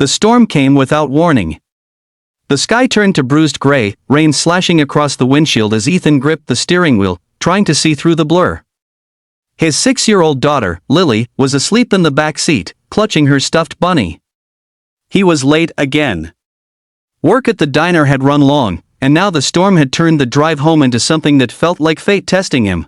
The storm came without warning. The sky turned to bruised gray, rain slashing across the windshield as Ethan gripped the steering wheel, trying to see through the blur. His 6-year-old daughter, Lily, was asleep in the back seat, clutching her stuffed bunny. He was late again. Work at the diner had run long, and now the storm had turned the drive home into something that felt like fate testing him.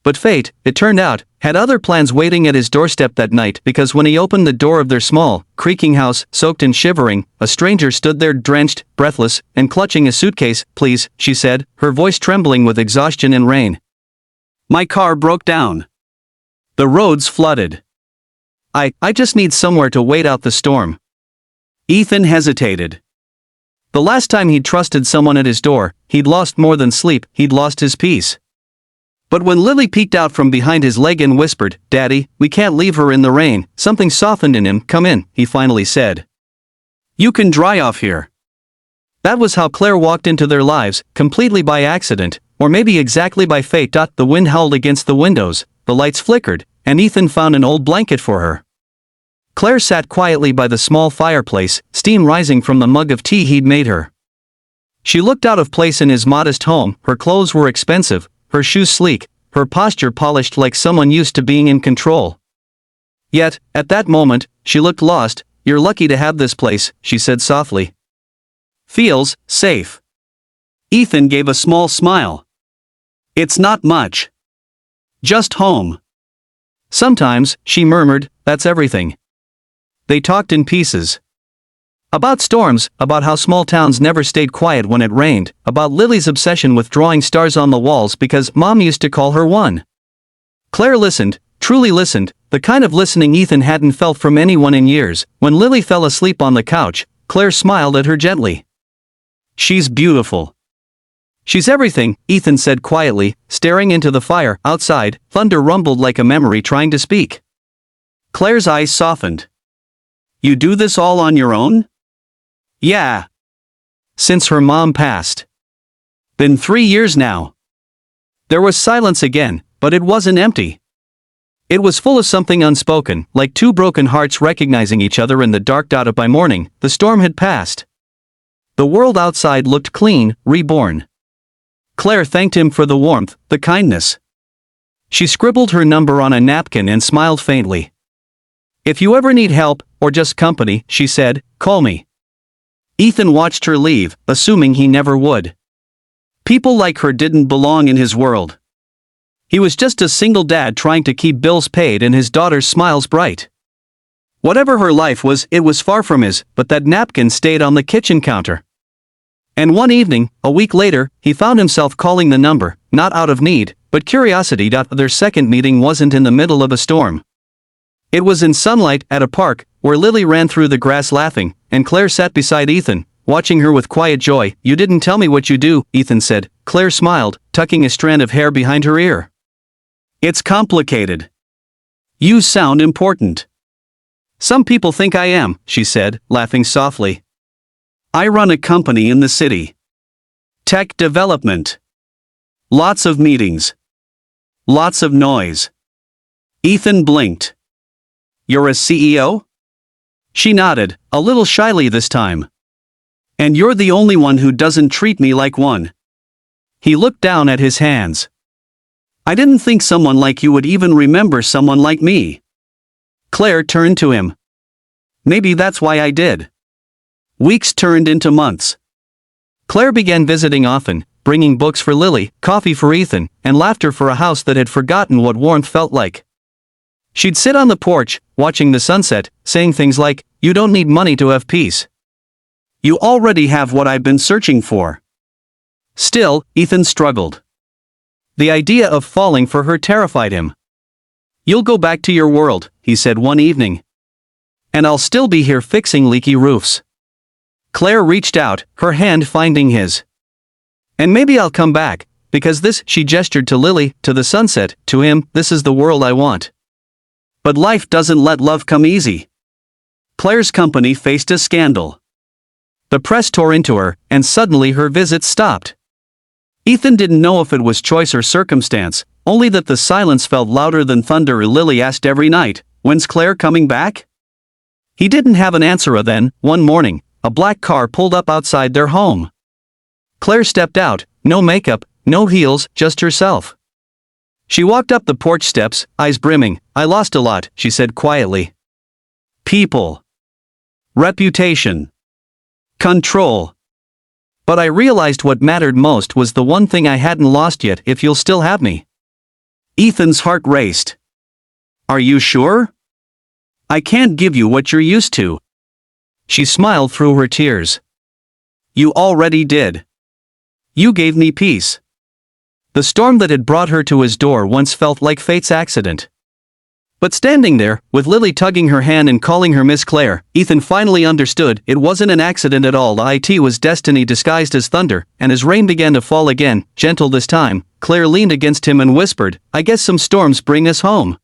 But fate, it turned out, had other plans waiting at his doorstep that night, because when he opened the door of their small, creaking house, soaked and shivering, a stranger stood there drenched, breathless, and clutching a suitcase. "Please," she said, her voice trembling with exhaustion and rain. "My car broke down. The roads flooded. I just need somewhere to wait out the storm." Ethan hesitated. The last time he'd trusted someone at his door, he'd lost more than sleep, he'd lost his peace. But when Lily peeked out from behind his leg and whispered, "Daddy, we can't leave her in the rain," something softened in him. "Come in," he finally said. "You can dry off here." That was how Claire walked into their lives, completely by accident, or maybe exactly by fate. The wind howled against the windows, the lights flickered, and Ethan found an old blanket for her. Claire sat quietly by the small fireplace, steam rising from the mug of tea he'd made her. She looked out of place in his modest home. Her clothes were expensive, her shoes sleek, her posture polished like someone used to being in control. Yet, at that moment, she looked lost. "You're lucky to have this place," she said softly. "Feels safe." Ethan gave a small smile. "It's not much. Just home." "Sometimes," she murmured, "that's everything." They talked in pieces. About storms, about how small towns never stayed quiet when it rained, about Lily's obsession with drawing stars on the walls because Mom used to call her one. Claire listened, truly listened, the kind of listening Ethan hadn't felt from anyone in years. When Lily fell asleep on the couch, Claire smiled at her gently. "She's beautiful." "She's everything," Ethan said quietly, staring into the fire. Outside, thunder rumbled like a memory trying to speak. Claire's eyes softened. "You do this all on your own?" "Yeah. Since her mom passed. Been 3 years now." There was silence again, but it wasn't empty. It was full of something unspoken, like two broken hearts recognizing each other in the dark. By morning, the storm had passed. The world outside looked clean, reborn. Claire thanked him for the warmth, the kindness. She scribbled her number on a napkin and smiled faintly. "If you ever need help, or just company," she said, "call me." Ethan watched her leave, assuming he never would. People like her didn't belong in his world. He was just a single dad trying to keep bills paid and his daughter's smiles bright. Whatever her life was, it was far from his, but that napkin stayed on the kitchen counter. And one evening, a week later, he found himself calling the number, not out of need, but curiosity. Their second meeting wasn't in the middle of a storm. It was in sunlight, at a park, where Lily ran through the grass laughing, and Claire sat beside Ethan, watching her with quiet joy. "You didn't tell me what you do," Ethan said. Claire smiled, tucking a strand of hair behind her ear. "It's complicated. You sound important." "Some people think I am," she said, laughing softly. "I run a company in the city. Tech development. Lots of meetings. Lots of noise." Ethan blinked. "You're a CEO?" She nodded, a little shyly this time. "And you're the only one who doesn't treat me like one." He looked down at his hands. "I didn't think someone like you would even remember someone like me." Claire turned to him. "Maybe that's why I did." Weeks turned into months. Claire began visiting often, bringing books for Lily, coffee for Ethan, and laughter for a house that had forgotten what warmth felt like. She'd sit on the porch, watching the sunset, saying things like, "You don't need money to have peace. You already have what I've been searching for." Still, Ethan struggled. The idea of falling for her terrified him. "You'll go back to your world," he said one evening. "And I'll still be here fixing leaky roofs." Claire reached out, her hand finding his. "And maybe I'll come back, because this," she gestured to Lily, to the sunset, to him, "this is the world I want." But life doesn't let love come easy. Claire's company faced a scandal. The press tore into her, and suddenly her visits stopped. Ethan didn't know if it was choice or circumstance, only that the silence felt louder than thunder. Lily asked every night, "When's Claire coming back?" He didn't have an answer. Then, one morning, a black car pulled up outside their home. Claire stepped out, no makeup, no heels, just herself. She walked up the porch steps, eyes brimming. "I lost a lot," she said quietly. "People. Reputation. Control. But I realized what mattered most was the one thing I hadn't lost yet. If you'll still have me." Ethan's heart raced. "Are you sure? I can't give you what you're used to." She smiled through her tears. "You already did. You gave me peace." The storm that had brought her to his door once felt like fate's accident. But standing there, with Lily tugging her hand and calling her Miss Claire, Ethan finally understood it wasn't an accident at all. It was destiny disguised as thunder, and as rain began to fall again, gentle this time, Claire leaned against him and whispered, "I guess some storms bring us home."